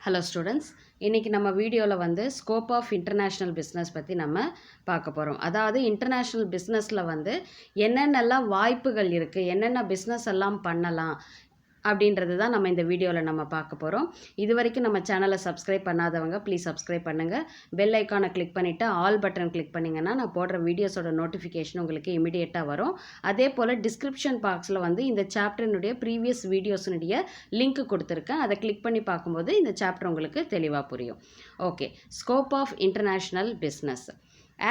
Hello students, இன்றைக்கி நம்ம வீடியோவில் வந்து ஸ்கோப் ஆஃப் இன்டர்நேஷ்னல் பிஸ்னஸ் பற்றி நம்ம பார்க்க போகிறோம். அதாவது இன்டர்நேஷ்னல் பிஸ்னஸில் வந்து என்னென்னலாம் வாய்ப்புகள் இருக்குது, என்னென்ன பிஸ்னஸ் எல்லாம் பண்ணலாம் அப்படின்றது தான் நம்ம இந்த வீடியோவில் நம்ம பார்க்க போகிறோம். இது வரைக்கும் நம்ம சேனலை சப்ஸ்கிரைப் பண்ணாதவங்க ப்ளீஸ் சப்ஸ்கிரைப் பண்ணுங்கள். பெல் ஐக்கானை கிளிக் பண்ணிவிட்டு ஆல் பட்டன் கிளிக் பண்ணிங்கன்னா நான் போடுற வீடியோஸோட நோட்டிஃபிகேஷன் உங்களுக்கு இமிடியேட்டாக வரும். அதே போல் டிஸ்கிரிப்ஷன் பாக்ஸில் வந்து இந்த சாப்டரினுடைய ப்ரீவியஸ் வீடியோஸினுடைய லிங்க் கொடுத்துருக்கேன். அதை கிளிக் பண்ணி பார்க்கும்போது இந்த சாப்டர் உங்களுக்கு தெளிவாக புரியும். Okay, scope of international business.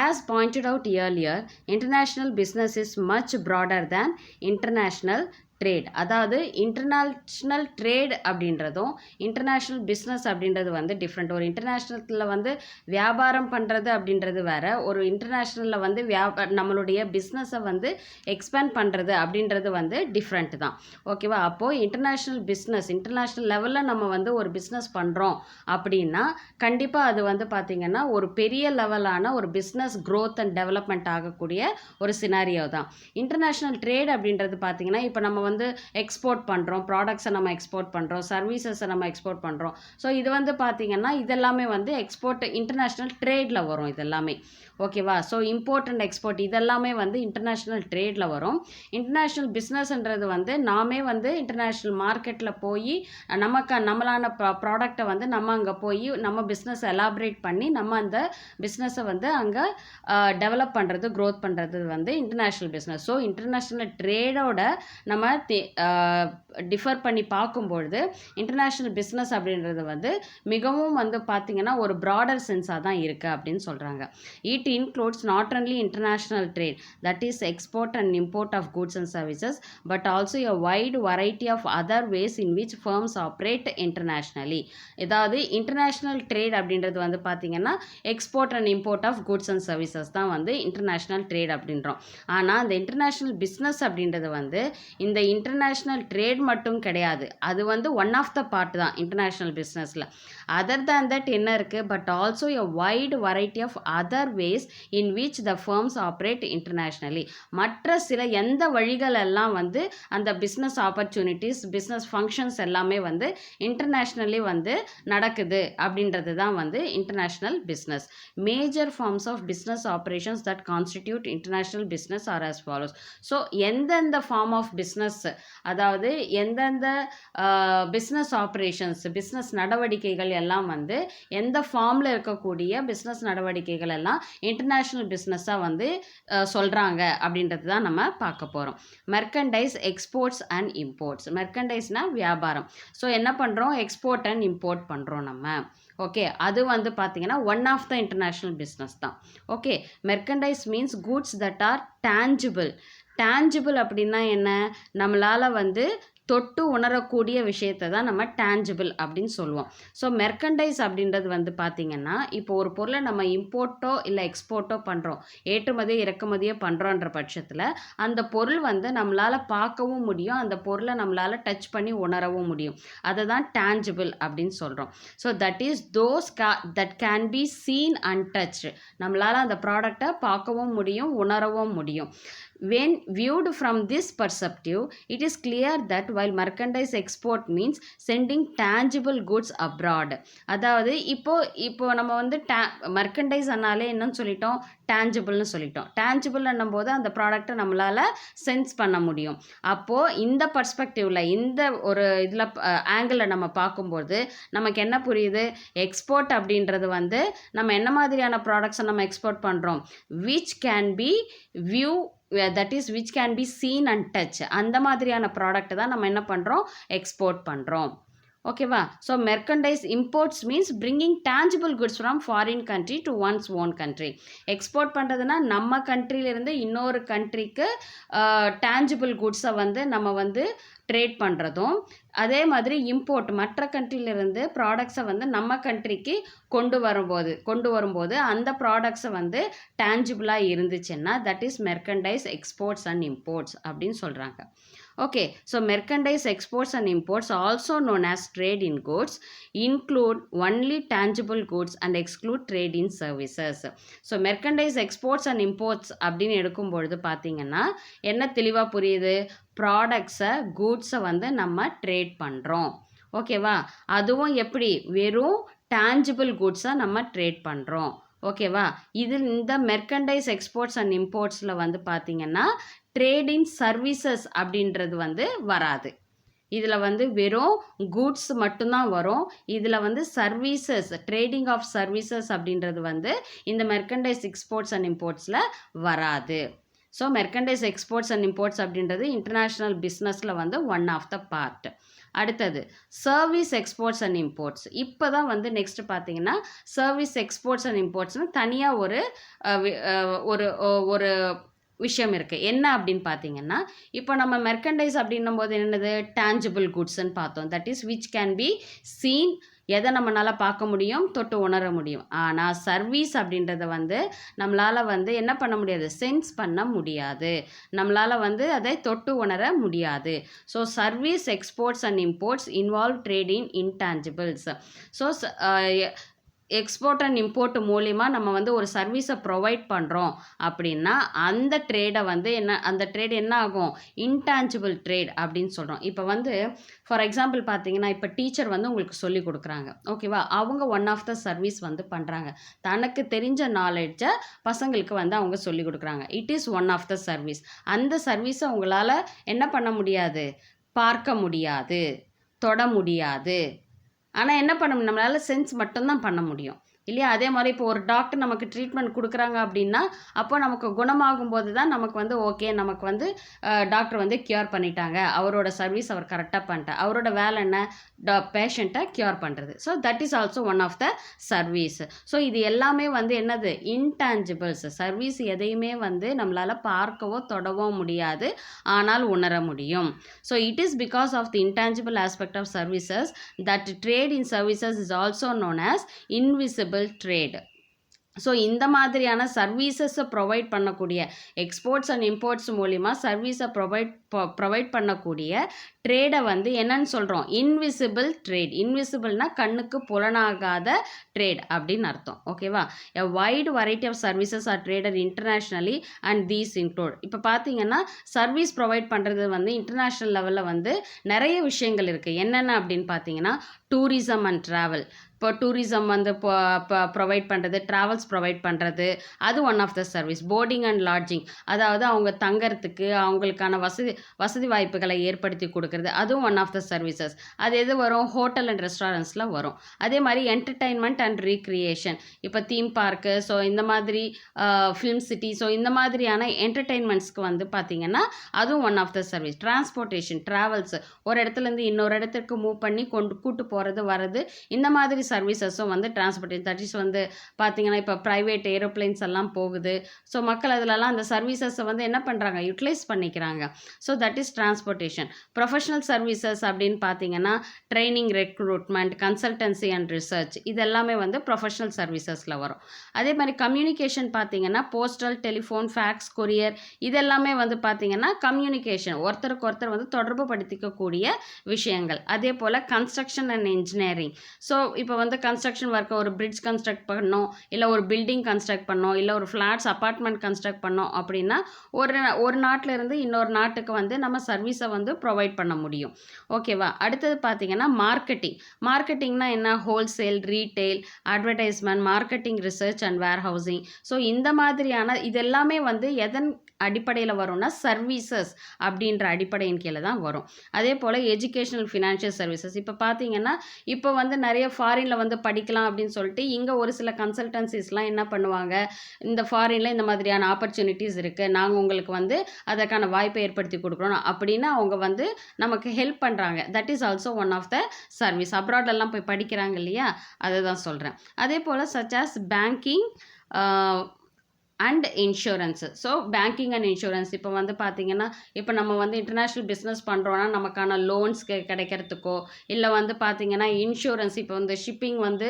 As pointed out earlier, international business is much broader than international trade. அதாவது இன்டர்நேஷ்னல் ட்ரேட் அப்படின்றதும் இன்டர்நேஷ்னல் பிஸ்னஸ் அப்படின்றது வந்து டிஃப்ரெண்ட். ஒரு இன்டர்நேஷ்னலில் வந்து வியாபாரம் பண்ணுறது அப்படின்றது வேறு, ஒரு இன்டர்நேஷ்னலில் வந்து நம்மளுடைய பிஸ்னஸை வந்து எக்ஸ்பேண்ட் பண்ணுறது அப்படின்றது வந்து டிஃப்ரெண்ட் தான். ஓகேவா? அப்போது இன்டர்நேஷ்னல் பிஸ்னஸ் இன்டர்நேஷ்னல் லெவலில் நம்ம வந்து ஒரு பிஸ்னஸ் பண்ணுறோம் அப்படின்னா கண்டிப்பாக அது வந்து பார்த்திங்கன்னா ஒரு பெரிய லெவலான ஒரு பிஸ்னஸ் க்ரோத் அண்ட் டெவலப்மெண்ட் ஆகக்கூடிய ஒரு சினாரியோ தான். இன்டர்நேஷ்னல் ட்ரேட் அப்படின்றது பார்த்திங்கன்னா இப்போ நம்ம வந்து எக்ஸ்போர்ட் பண்ணுறோம், ப்ராடக்ட்ஸை நம்ம எக்ஸ்போர்ட் பண்ணுறோம், சர்வீசஸை நம்ம எக்ஸ்போர்ட் பண்ணுறோம். ஸோ இது வந்து பார்த்திங்கன்னா இதெல்லாமே வந்து எக்ஸ்போர்ட் இன்டர்நேஷ்னல் ட்ரேடில் வரும் இதெல்லாமே. ஓகேவா? ஸோ இம்போர்ட் அண்ட் எக்ஸ்போர்ட் இதெல்லாமே வந்து இன்டர்நேஷ்னல் ட்ரேடில் வரும். இன்டர்நேஷ்னல் பிஸ்னஸ்ன்றது வந்து நாமே வந்து இன்டர்நேஷ்னல் மார்க்கெட்டில் போய் நம்மளான ப்ராடக்டை வந்து நம்ம அங்கே போய் நம்ம பிஸ்னஸ் எலாபரேட் பண்ணி நம்ம அந்த பிஸ்னஸை வந்து அங்கே டெவலப் பண்ணுறது, க்ரோத் பண்ணுறது வந்து இன்டர்நேஷ்னல் பிஸ்னஸ். ஸோ இன்டர்நேஷ்னல் ட்ரேடோட நம்ம டிஃபர் பண்ணி பார்க்கும்பொழுது இன்டர்நேஷ்னல் பிஸ்னஸ் அப்படின்றது வந்து மிகவும் வந்து பார்த்திங்கன்னா ஒரு ப்ராடர் சென்ஸாக தான் இருக்குது அப்படின்னு சொல்கிறாங்க. It includes not only international trade, that is export and import of goods and services, but also a wide variety of other ways in which firms operate internationally. ஏதாவது இன்டர்நேஷ்னல் ட்ரேட் அப்படின்றது வந்து பார்த்திங்கன்னா export and import of goods and services தான் வந்து international trade அப்படின்றோம். ஆனால் அந்த international business அப்படின்றது வந்து இந்த இன்டர்நேஷ்னல் ட்ரேட் மட்டும் கிடையாது, அது வந்து ஒன் ஆஃப் த பார்ட் தான் இன்டர்நேஷ்னல் பிஸ்னஸில். அதர் தேன் தட் என்ன இருக்குது, but also a wide variety of other ways in which the firms operate internationally. மற்ற சில எந்த வழிகள் எல்லாம் வந்து அந்த பிஸ்னஸ் ஆப்பர்ச்சுனிட்டிஸ், பிஸ்னஸ் ஃபங்க்ஷன்ஸ் எல்லாமே வந்து இன்டர்நேஷ்னலி வந்து நடக்குது அப்படின்றது தான் வந்து international business. Major forms of business operations that constitute international business are as follows. So எந்தெந்த ஃபார்ம் ஆஃப் பிஸ்னஸ், அதாவது எந்தெந்த பிஸ்னஸ் ஆப்ரேஷன்ஸ், பிஸ்னஸ் நடவடிக்கைகள் எல்லாம் வந்து எந்த ஃபார்மில் இருக்கக்கூடிய பிஸ்னஸ் நடவடிக்கைகள் எல்லாம் இன்டர்நேஷ்னல் பிஸ்னஸாக வந்து சொல்கிறாங்க அப்படின்றது தான் நம்ம பார்க்க போகிறோம். Merchandise, exports and imports. மெர்கண்டைஸ்னால் வியாபாரம். ஸோ என்ன பண்ணுறோம், எக்ஸ்போர்ட் அண்ட் இம்போர்ட் பண்ணுறோம் நம்ம. ஓகே, அது வந்து பார்த்திங்கன்னா one of the international business தான். Okay, merchandise means goods that are tangible. Tangible அப்படின்னா என்ன, நம்மளால் வந்து தொட்டு உணரக்கூடிய விஷயத்தை தான் நம்ம டேஞ்சிபிள் அப்படின்னு சொல்லுவோம். ஸோ மெர்கண்டைஸ் அப்படின்றது வந்து பார்த்திங்கன்னா இப்போ ஒரு பொருளை நம்ம இம்போர்ட்டோ இல்லை எக்ஸ்போர்ட்டோ பண்ணுறோம், ஏற்றுமதியோ இறக்குமதியோ பண்ணுறோன்ற பட்சத்தில் அந்த பொருள் வந்து நம்மளால் பார்க்கவும் முடியும், அந்த பொருளை நம்மளால் டச் பண்ணி உணரவும் முடியும். அதை தான் டேஞ்சிபிள் அப்படின்னு சொல்கிறோம். So that is those that can be seen and touch. நம்மளால் அந்த ப்ராடக்டை பார்க்கவும் முடியும், உணரவும் முடியும். When viewed from this perspective, it is clear that while merchandise export means sending tangible goods abroad. அதாவது இப்போ நம்ம வந்து மெர்கண்டைஸ் ஆனாலே என்னன்னு சொல்லிட்டோம், டேஞ்சிபிள்னு சொல்லிட்டோம். டேஞ்சிபிள் என்னும்போது அந்த ப்ராடக்டை நம்மளால் சென்ஸ் பண்ண முடியும். அப்போது இந்த பர்ஸ்பெக்டிவில், இந்த ஒரு இதில் ஆங்கிளில் நம்ம பார்க்கும்போது நமக்கு என்ன புரியுது, எக்ஸ்போர்ட் அப்படின்றது வந்து நம்ம என்ன மாதிரியான ப்ராடக்ட்ஸை நம்ம எக்ஸ்போர்ட் பண்ணுறோம், which can be view, that is which can be seen and touch. அந்த மாதிரியான ப்ராடக்ட் தான் நம்ம என்ன பண்ணுறோம், எக்ஸ்போர்ட் பண்ணுறோம். ஓகேவா? So merchandise imports means bringing tangible goods from foreign country to once own country. Export பண்ணுறதுனா நம்ம கண்ட்ரியிலேருந்து இன்னொரு கண்ட்ரிக்கு டேஞ்சிபிள் குட்ஸை வந்து நம்ம வந்து ட்ரேட் பண்ணுறதும், அதே மாதிரி இம்போர்ட் மற்ற கண்ட்ரியிலேருந்து ப்ராடக்ட்ஸை வந்து நம்ம கண்ட்ரிக்கு கொண்டு வரும்போது அந்த ப்ராடக்ட்ஸை வந்து டேஞ்சிபிளாக இருந்துச்சுன்னா that is merchandise exports and imports அப்படின்னு சொல்கிறாங்க. Okay, so merchandise exports and imports, also known as trade in goods, include only tangible goods and exclude trade in services. So merchandise exports and imports அப்படின்னு எடுக்கும்பொழுது பார்த்தீங்கன்னா என்ன தெளிவாக புரியுது, ப்ராடக்ட்ஸை, கூட்ஸை வந்து நம்ம ட்ரேட் பண்ணுறோம். ஓகேவா? அதுவும் எப்படி? வெறும் டேஞ்சிபிள் கூட்ஸாக நம்ம ட்ரேட் பண்ணுறோம். ஓகேவா? இந்த மெர்கண்டைஸ் எக்ஸ்போர்ட்ஸ் அண்ட் இம்போர்ட்ஸில் வந்து பார்த்தீங்கன்னா ட்ரேடிங் சர்வீசஸ் அப்படின்றது வந்து வராது. இதில் வந்து வெறும் கூட்ஸ் மட்டும்தான் வரும். இதில் வந்து சர்வீசஸ், ட்ரேடிங் ஆஃப் சர்வீசஸ் அப்படின்றது வந்து இந்த மெர்கண்டைஸ் எக்ஸ்போர்ட்ஸ் அண்ட் இம்போர்ட்ஸில் வராது. So merchandise exports and imports அப்படின்றது இன்டர்நேஷ்னல் பிஸ்னஸில் வந்து ஒன் ஆஃப் த பார்ட். அடுத்தது சர்வீஸ் எக்ஸ்போர்ட்ஸ் அண்ட் இம்போர்ட்ஸ். இப்போ தான் வந்து நெக்ஸ்ட் பார்த்தீங்கன்னா சர்வீஸ் எக்ஸ்போர்ட்ஸ் அண்ட் இம்போர்ட்ஸ்னு தனியாக ஒரு ஒரு விஷயம் இருக்குது. என்ன அப்படின்னு பார்த்தீங்கன்னா இப்போ நம்ம மெர்கண்டைஸ் அப்படின்னும் போது என்னது? டேஞ்சிபிள் குட்ஸ்ன்னு பார்த்தோம். That is which can be seen, எதை நம்மளால் பார்க்க முடியும், தொட்டு உணர முடியும். ஆனால் சர்வீஸ் அப்படின்றத வந்து நம்மளால் வந்து என்ன பண்ண முடியாது? சென்ஸ் பண்ண முடியாது. நம்மளால் வந்து அதை தொட்டு உணர முடியாது. So service exports and imports involve trading intangibles. So export and import மூலிமா நம்ம வந்து ஒரு சர்வீஸை ப்ரொவைட் பண்ணுறோம் அப்படின்னா அந்த ட்ரேடை வந்து அந்த ட்ரேட் என்ன ஆகும்? இன்டான்ஜிபிள் ட்ரேட் அப்படின்னு சொல்கிறோம். இப்போ வந்து ஃபார் எக்ஸாம்பிள் பார்த்தீங்கன்னா இப்போ டீச்சர் வந்து உங்களுக்கு சொல்லி கொடுக்குறாங்க. ஓகேவா? அவங்க ஒன் ஆஃப் த சர்வீஸ் வந்து பண்ணுறாங்க. தனக்கு தெரிஞ்ச நாலேஜை பசங்களுக்கு வந்து அவங்க சொல்லி கொடுக்குறாங்க. It is one of the service. அந்த சர்வீஸை உங்களால் என்ன பண்ண முடியாது? பார்க்க முடியாது, தொட முடியாது. ஆனால் என்ன பண்ண முடியும்? நம்மளால் சென்ஸ் மட்டும்தான் பண்ண முடியும் இல்லையா? அதே மாதிரி இப்போ ஒரு டாக்டர் நமக்கு ட்ரீட்மெண்ட் கொடுக்குறாங்க அப்படின்னா அப்போ நமக்கு குணமாகும் போது தான் நமக்கு வந்து ஓகே, நமக்கு வந்து டாக்டர் வந்து க்யூர் பண்ணிட்டாங்க, அவரோட சர்வீஸ் அவர் கரெக்டாக பண்ணிட்டார், அவரோட வேலை என்ன? பேஷண்ட்டை க்யூர் பண்ணுறது. So that is also one of the service. ஸோ இது எல்லாமே வந்து என்னது? இன்டான்ஜிபிள்ஸ். சர்வீஸ் எதையுமே வந்து நம்மளால் பார்க்கவோ தொடவோ முடியாது, ஆனால் உணர முடியும். So it is because of the intangible aspect of services that trade in services is also known as invisible trade. So இந்த மாதிரியான சர்வீசஸை ப்ரொவைட் பண்ணக்கூடிய எக்ஸ்போர்ட்ஸ் அண்ட் இம்போர்ட்ஸ் மூலிமா சர்வீஸை ப்ரொவைட் பண்ணக்கூடிய ட்ரேடை வந்து என்னன்னு சொல்கிறோம்? Invisible trade. இன்விசிபிள்னா கண்ணுக்கு புலனாகாத ட்ரேட் அப்படின்னு அர்த்தம். ஓகேவா? A wide variety of services are traded internationally and these include. இப்போ பார்த்தீங்கன்னா சர்வீஸ் ப்ரொவைட் பண்ணுறது வந்து இன்டர்நேஷ்னல் லெவலில் வந்து நிறைய விஷயங்கள் இருக்குது. என்னென்ன அப்படின்னு பார்த்தீங்கன்னா டூரிசம் அண்ட் ட்ராவல். இப்போ டூரிசம் வந்து ப்ரொவைட் பண்ணுறது, ட்ராவல்ஸ் ப்ரொவைட் பண்ணுறது, அது one of the service. Boarding and lodging, அதாவது அவங்க தங்கறதுக்கு அவங்களுக்கான வசதி வாய்ப்புகளை ஏற்படுத்தி கொடுக்குறது, அதுவும் ஒன் ஆஃப் த சர்வீசஸ். அது எது வரும்? ஹோட்டல் அண்ட் ரெஸ்டாரண்ட்ஸில் வரும். அதே மாதிரி என்டர்டைன்மெண்ட் அண்ட் ரீக்ரியேஷன். இப்போ தீம் பார்க்கு, ஸோ இந்த மாதிரி ஃபிலிம் சிட்டி, ஸோ இந்த மாதிரியான என்டர்டைன்மெண்ட்ஸ்க்கு வந்து பார்த்திங்கன்னா அதுவும் one of the service. Transportation, travels, ஒரு இடத்துலேருந்து இன்னொரு இடத்துக்கு மூவ் பண்ணி கூட்டு போகிறது வர்றது, இந்த மாதிரி சர்வீசஸும் வந்து டிரான்ஸ்போர்ட்டேஷன். தட் இஸ் வந்து பார்த்தீங்கன்னா இப்போ ப்ரைவேட் ஏரோப்ளைன்ஸ் எல்லாம் போகுது. ஸோ மக்கள் அதிலலாம் அந்த சர்வீசஸை வந்து என்ன பண்ணுறாங்க? யூட்டிலைஸ் பண்ணிக்கிறாங்க. So that is transportation. Professional services அப்படின்னு பார்த்தீங்கன்னா training, recruitment, consultancy and research, இது எல்லாமே வந்து ப்ரொஃபஷனல் சர்வீசஸில் வரும். அதே மாதிரி கம்யூனிகேஷன் பார்த்தீங்கன்னா போஸ்டல், டெலிஃபோன், ஃபேக்ஸ், கொரியர், இதெல்லாமே வந்து பார்த்தீங்கன்னா கம்யூனிகேஷன், ஒருத்தருக்கு ஒருத்தர் வந்து தொடர்பு படுத்திக்கக்கூடிய விஷயங்கள். அதே போல் கன்ஸ்ட்ரக்ஷன் அண்ட் இன்ஜினியரிங். ஸோ இப்போ வந்து கன்ஸ்ட்ரக்ஷன் ஒர்க்கை, ஒரு பிரிட்ஜ் கன்ஸ்ட்ரக்ட் பண்ணோம், இல்லை ஒரு பில்டிங் கன்ஸ்ட்ரக்ட் பண்ணோம், இல்லை ஒரு ஃப்ளாட்ஸ் அப்பார்ட்மெண்ட் கன்ஸ்ட்ரக்ட் பண்ணோம் அப்படின்னா ஒரு நாட்டில் இருந்து இன்னொரு நாட்டுக்கு வந்து நம்ம சர்வீஸை வந்து ப்ரொவைட் பண்ண முடியும். ஓகேவா? அடுத்தது பார்த்தீங்கன்னா மார்க்கெட்டிங். மார்க்கெட்டிங்னா என்ன? Wholesale, retail, advertisement, marketing, research and warehousing. So இந்த மாதிரியான இது எல்லாமே வந்து எதன் அடிப்படையில் வரும்னா சர்வீசஸ் அப்படின்ற அடிப்படையின் கீழே தான் வரும். அதே போல் எஜுகேஷனல், ஃபினான்ஷியல் சர்வீசஸ். இப்போ பார்த்தீங்கன்னா இப்போ வந்து நிறைய ஃபாரினில் வந்து படிக்கலாம் அப்படின்னு சொல்லிட்டு இங்கே ஒரு சில கன்சல்டன்சிஸ்லாம் என்ன பண்ணுவாங்க? இந்த ஃபாரினில் இந்த மாதிரியான ஆப்பர்ச்சுனிட்டிஸ் இருக்குது, நாங்கள் உங்களுக்கு வந்து அதற்கான வாய்ப்பை ஏற்படுத்தி கொடுக்குறோம் அப்படின்னு அவங்க வந்து நமக்கு ஹெல்ப் பண்ணுறாங்க. That is also one of the service. அப்ராடெல்லாம் போய் படிக்கிறாங்க இல்லையா? அதை தான் சொல்கிறேன். அதே போல் such as banking and insurance. So banking and insurance இப்போ வந்து பார்த்திங்கன்னா இப்போ நம்ம வந்து இன்டர்நேஷ்னல் பிஸ்னஸ் பண்ணுறோன்னா நமக்கான லோன்ஸ் கிடைக்கிறதுக்கோ, இல்லை வந்து பார்த்திங்கன்னா இன்சூரன்ஸ், இப்போ வந்து ஷிப்பிங் வந்து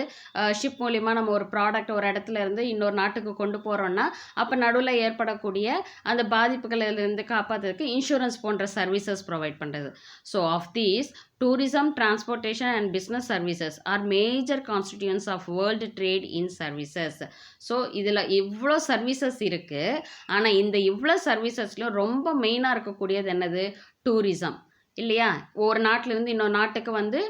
ஷிப் மூலிமா நம்ம ஒரு ப்ராடக்ட் ஒரு இடத்துல இருந்து இன்னொரு நாட்டுக்கு கொண்டு போகிறோன்னா அப்போ நடுவில் ஏற்படக்கூடிய அந்த பாதிப்புகளிலிருந்து காப்பாற்றுறதுக்கு இன்சூரன்ஸ் போன்ற சர்வீசஸ் ப்ரொவைட் பண்ணுறது. So of these tourism, transportation and business services are major constituents of world trade in services. So இதில் இவ்வளோ சர்வீசஸ் இருக்குது. ஆனால் இந்த இவ்வளோ சர்வீசஸில் ரொம்ப மெயினாக இருக்கக்கூடியது என்னது? டூரிசம். இல்லையா? ஒரு நாட்டிலேருந்து இன்னொரு நாட்டுக்கு வந்து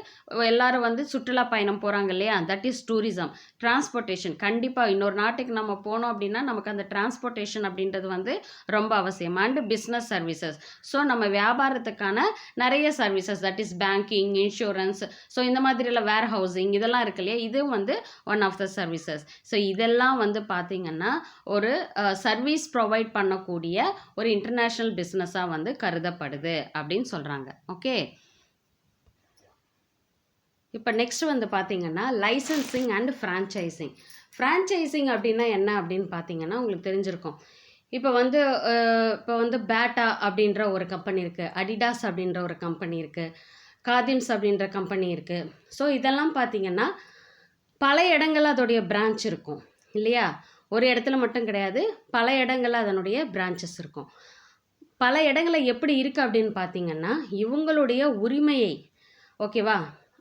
எல்லாரும் வந்து சுற்றுலா பயணம் போகிறாங்க இல்லையா? That is tourism. டிரான்ஸ்போர்ட்டேஷன் கண்டிப்பாக இன்னொரு நாட்டுக்கு நம்ம போனோம் அப்படின்னா நமக்கு அந்த டிரான்ஸ்போர்ட்டேஷன் அப்படின்றது வந்து ரொம்ப அவசியம். And business services. ஸோ நம்ம வியாபாரத்துக்கான நிறைய services that is banking, insurance, so இந்த மாதிரிலாம் வேர் ஹவுசிங் இதெல்லாம் இருக்கு இல்லையா? இது வந்து one of the services. So இதெல்லாம் வந்து பார்த்திங்கன்னா ஒரு சர்வீஸ் ப்ரொவைட் பண்ணக்கூடிய ஒரு இன்டர்நேஷ்னல் பிஸ்னஸாக வந்து கருதப்படுது அப்படின்னு சொல்கிறாங்க. ஓகே, இப்போ நெக்ஸ்ட் வந்து பார்த்தீங்கன்னா லைசன்சிங் அண்ட் ஃப்ரான்ச்சைசிங். ஃப்ரான்ச்சைசிங் அப்படின்னா என்ன அப்படின்னு பார்த்தீங்கன்னா உங்களுக்கு தெரிஞ்சிருக்கும். இப்போ வந்து பேட்டா அப்படின்ற ஒரு கம்பெனி இருக்குது, அடிடாஸ் அப்படின்ற ஒரு கம்பெனி இருக்குது, காதிம்ஸ் அப்படின்ற கம்பெனி இருக்குது. ஸோ இதெல்லாம் பார்த்தீங்கன்னா பல இடங்களில் அதோடைய பிரான்ச் இருக்கும் இல்லையா? ஒரு இடத்துல மட்டும் கிடையாது, பல இடங்களில் அதனுடைய பிரான்ச்சஸ் இருக்கும். பல இடங்களில் எப்படி இருக்குது அப்படின்னு பார்த்தீங்கன்னா இவங்களுடைய உரிமையை, ஓகேவா,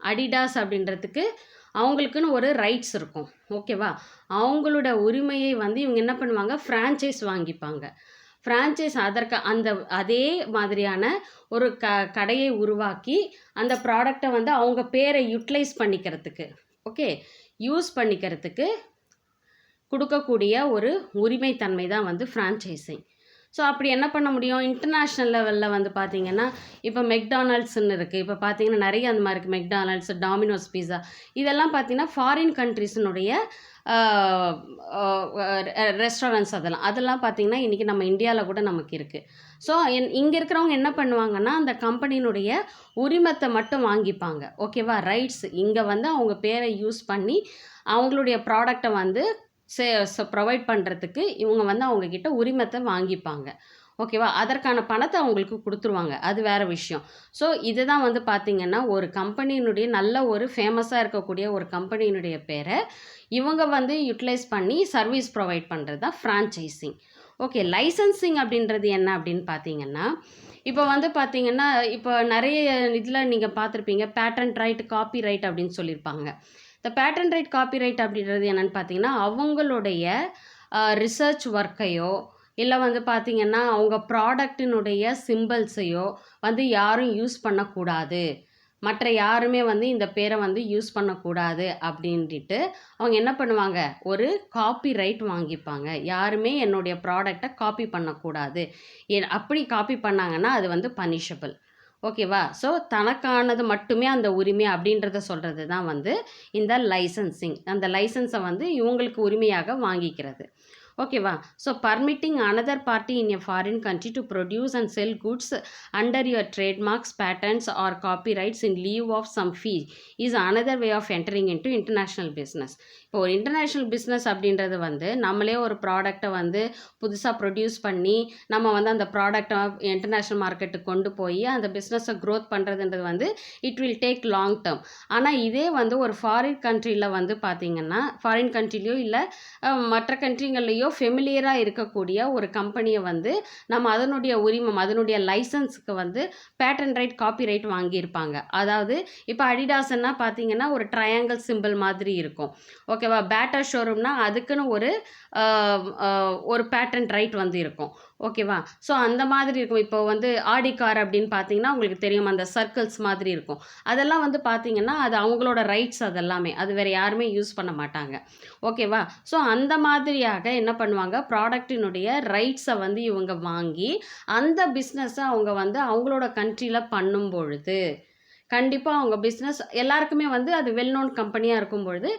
அடிடாஸ் அப்படின்றதுக்கு அவங்களுக்குன்னு ஒரு ரைட்ஸ் இருக்கும், ஓகேவா, அவங்களோட உரிமையை வந்து இவங்க என்ன பண்ணுவாங்க, ஃப்ரான்ச்சைஸ் வாங்கிப்பாங்க. ஃப்ரான்ச்சைஸ் அதே மாதிரியான ஒரு கடையை உருவாக்கி அந்த ப்ராடக்டை வந்து அவங்க பேரை யூட்டிலைஸ் பண்ணிக்கிறதுக்கு, ஓகே, யூஸ் பண்ணிக்கிறதுக்கு கொடுக்கக்கூடிய ஒரு உரிமைத்தன்மை தான் வந்து ஃப்ரான்ச்சைசிங். ஸோ அப்படி என்ன பண்ண முடியும், இன்டர்நேஷ்னல் லெவலில் வந்து பார்த்திங்கன்னா இப்போ மெக்டானல்ட்ஸ்ன்னு இருக்குது. இப்போ பார்த்திங்கன்னா நிறைய அந்த மாதிரி இருக்குது, மெக்டானல்ட்ஸ், டாமினோஸ் பீஸா, இதெல்லாம் பார்த்திங்கன்னா ஃபாரின் கண்ட்ரீஸினுடைய ரெஸ்டாரண்ட்ஸ். அதெல்லாம் பார்த்திங்கன்னா இன்றைக்கி நம்ம இந்தியாவில் கூட நமக்கு இருக்குது. ஸோ இங்கே இருக்கிறவங்க என்ன பண்ணுவாங்கன்னா அந்த கம்பெனியினுடைய உரிமத்தை மட்டும் வாங்கிப்பாங்க, ஓகேவா, ரைட்ஸ். இங்கே வந்து அவங்க பேரை யூஸ் பண்ணி அவங்களுடைய ப்ராடக்டை வந்து ப்ரொவைட் பண்ணுறதுக்கு இவங்க வந்து அவங்கக்கிட்ட உரிமத்தை வாங்கிப்பாங்க, ஓகேவா. அதற்கான பணத்தை அவங்களுக்கு கொடுத்துருவாங்க, அது வேறு விஷயம். ஸோ இதுதான் வந்து பார்த்திங்கன்னா ஒரு கம்பெனியினுடைய நல்ல ஒரு ஃபேமஸாக இருக்கக்கூடிய ஒரு கம்பெனியினுடைய பேரை இவங்க வந்து யூட்டிலைஸ் பண்ணி சர்வீஸ் ப்ரொவைட் பண்ணுறது தான் ஃப்ரான்ச்சைசிங். ஓகே, லைசன்சிங் அப்படின்றது என்ன அப்படின்னு பார்த்தீங்கன்னா இப்போ வந்து பார்த்திங்கன்னா இப்போ நிறைய இதில் நீங்கள் பார்த்துருப்பீங்க, பேட்டன்ட் ரைட், காப்பி ரைட் அப்படின்னு சொல்லியிருப்பாங்க. இந்த பேட்டன்ட் ரைட், காப்பி ரைட் அப்படின்றது என்னென்னு பார்த்தீங்கன்னா அவங்களுடைய ரிசர்ச் ஒர்க்கையோ இல்லை வந்து பார்த்திங்கன்னா அவங்க ப்ராடக்டினுடைய சிம்பிள்ஸையோ வந்து யாரும் யூஸ் பண்ணக்கூடாது, மற்ற யாருமே வந்து இந்த பேரை வந்து யூஸ் பண்ணக்கூடாது அப்படின்ட்டு அவங்க என்ன பண்ணுவாங்க, ஒரு காப்பி ரைட் வாங்கிப்பாங்க. யாருமே என்னுடைய ப்ராடக்டை காப்பி பண்ணக்கூடாது, அப்படி காப்பி பண்ணாங்கன்னா அது வந்து பனிஷபிள், ஓகேவா. ஸோ தனக்கானது மட்டுமே அந்த உரிமை அப்படின்றத சொல்கிறது தான் வந்து இந்த லைசன்சிங். அந்த லைசன்ஸை வந்து இவங்களுக்கு உரிமையாக வாங்கிக்கிறது, ஓகேவா. So permitting another party in a foreign country to produce and sell goods under your trademarks, patents or copyrights in leave of some fee is another way of entering into international business. இப்போ ஒரு international business அப்படின்றது வந்து நம்மளே ஒரு ப்ராடக்டை வந்து புதுசாக produce பண்ணி நம்ம வந்து அந்த ப்ராடக்டை இன்டர்நேஷ்னல் மார்க்கெட்டுக்கு கொண்டு போய் அந்த பிஸ்னஸை க்ரோத் பண்ணுறதுன்றது வந்து it will take long term. ஆனால் இதே வந்து ஒரு ஃபாரின் கண்ட்ரியில் வந்து பார்த்திங்கன்னா ஃபாரின் கண்ட்ரிலையோ இல்லை மற்ற கண்ட்ரிங்கள்லையோ ஃபெமிலியராக இருக்கக்கூடிய ஒரு கம்பெனியை வந்து நம்ம அதனுடைய உரிமம், அதனுடைய லைசன்ஸுக்கு வந்து பேட்டன்ட் ரைட், காப்பி ரைட் வாங்கியிருப்பாங்க. அதாவது இப்போ அடிடாஸ்ன்னா பார்த்தீங்கன்னா ஒரு ட்ரையாங்கிள் சிம்பிள் மாதிரி இருக்கும், ஓகேவா. பேட்டா ஷோரூம்னா அதுக்குன்னு ஒரு பேட்டன்ட் ரைட் வந்து இருக்கும், ஓகேவா. ஸோ அந்த மாதிரி இருக்கும். இப்போ வந்து ஆடி கார் அப்படின்னு பார்த்தீங்கன்னா உங்களுக்கு தெரியும், அந்த சர்க்கிள்ஸ் மாதிரி இருக்கும். அதெல்லாம் வந்து பார்த்தீங்கன்னா அது அவங்களோட ரைட்ஸ், அதெல்லாமே அது வேறு யாருமே யூஸ் பண்ண மாட்டாங்க, ஓகேவா. ஸோ அந்த மாதிரியாக என்ன பண்ணுவாங்க, ப்ராடக்டினுடைய ரைட்ஸை வந்து இவங்க வாங்கி அந்த பிஸ்னஸை அவங்க வந்து அவங்களோட கண்ட்ரியில் பண்ணும் பொழுது கண்டிப்பாக அவங்க பிஸ்னஸ் எல்லாருக்குமே வந்து அது வெல் நோன் கம்பெனியாக இருக்கும் பொழுது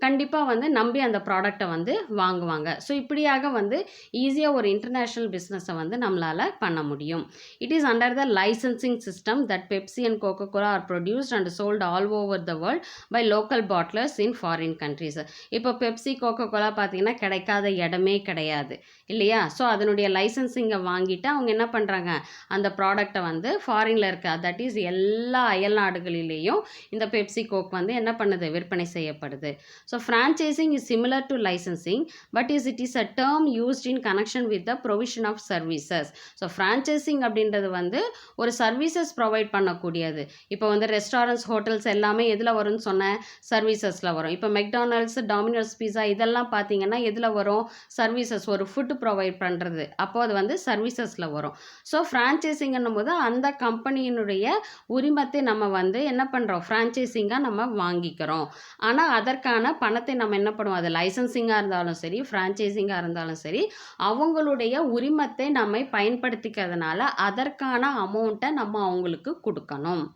கண்டிப்பாக வந்து நம்பி அந்த ப்ராடக்டை வந்து வாங்குவாங்க. ஸோ இப்படியாக வந்து ஈஸியாக ஒரு இன்டர்நேஷ்னல் பிஸ்னஸை வந்து நம்மளால் பண்ண முடியும். It is under the licensing system that Pepsi and Coca Cola are produced and sold all over the world by local bottlers in foreign countries. இப்போ பெப்சி, கோகோ கோலா பார்த்தீங்கன்னா கிடைக்காத இடமே கிடையாது இல்லையா. ஸோ அதனுடைய லைசன்சிங்கை வாங்கிட்டு அவங்க என்ன பண்ணுறாங்க, அந்த ப்ராடக்டை வந்து ஃபாரினில் இருக்க தட் இஸ் எல்லா அயல் நாடுகளிலேயும் இந்த பெப்சி, கோக் வந்து என்ன பண்ணுது, விற்பனை செய்யப்படுது. So franchising is similar to licensing but it is a term used in connection with the provision of services. So franchising அப்படின்றது வந்து ஒரு சர்வீசஸ் ப்ரொவைட் பண்ணக்கூடியது. இப்போ வந்து ரெஸ்டாரண்ட்ஸ், ஹோட்டல்ஸ் எல்லாமே எதில் வரும்னு சொன்ன, சர்வீசஸில் வரும். இப்போ மெக்டானல்ட்ஸ், டாமினோஸ் பீஸா இதெல்லாம் பார்த்தீங்கன்னா எதில் வரும், சர்வீசஸ், ஒரு ஃபுட் ப்ரொவைட் பண்ணுறது, அப்போது அது வந்து சர்வீசஸில் வரும். ஸோ ஃப்ரான்ச்சைசிங்கன்னும் போது அந்த கம்பெனியினுடைய உரிமத்தை நம்ம வந்து என்ன பண்ணுறோம், ஃப்ரான்ச்சைசிங்காக நம்ம வாங்கிக்கிறோம். ஆனால் அதற்கான பணத்தை நம்ம என்ன பண்ணுவோம், அது லைசன்சிங்காக இருந்தாலும் சரி, ஃப்ரான்ச்சைசிங்காக இருந்தாலும் சரி, அவங்களுடைய உரிமத்தை நம்ம பயன்படுத்திக்கிறதுனால அதற்கான அமௌண்ட்டை நம்ம அவங்களுக்கு கொடுக்கணும்.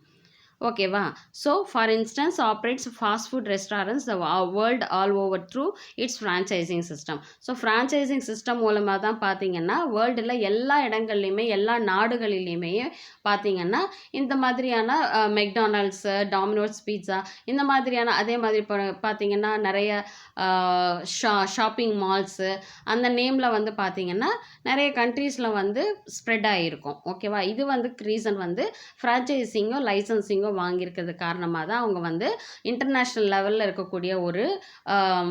ஓகேவா? So for instance operates fast food restaurants the world all over through it's franchising system. So franchising system மூலமாக தான் பார்த்தீங்கன்னா வேர்ல்டில் எல்லா இடங்கள்லையுமே எல்லா நாடுகளிலையுமே பார்த்தீங்கன்னா இந்த மாதிரியான மெக்டானல்ட்ஸு, டாமினோஸ் பீட்சா இந்த மாதிரியான, அதே மாதிரி இப்போ பார்த்தீங்கன்னா நிறைய ஷாப்பிங் மால்ஸு அந்த நேமில் வந்து பார்த்தீங்கன்னா நிறைய கண்ட்ரீஸில் வந்து ஸ்ப்ரெட் ஆகிருக்கும். ஓகேவா? இது வந்து ரீசன் வந்து ஃப்ரான்ச்சைசிங்கோ லைசன்சிங்கோ வாங்கியிருக்கிறது காரணமாக தான் அவங்க வந்து இன்டர்நேஷ்னல் லெவலில் இருக்கக்கூடிய ஒரு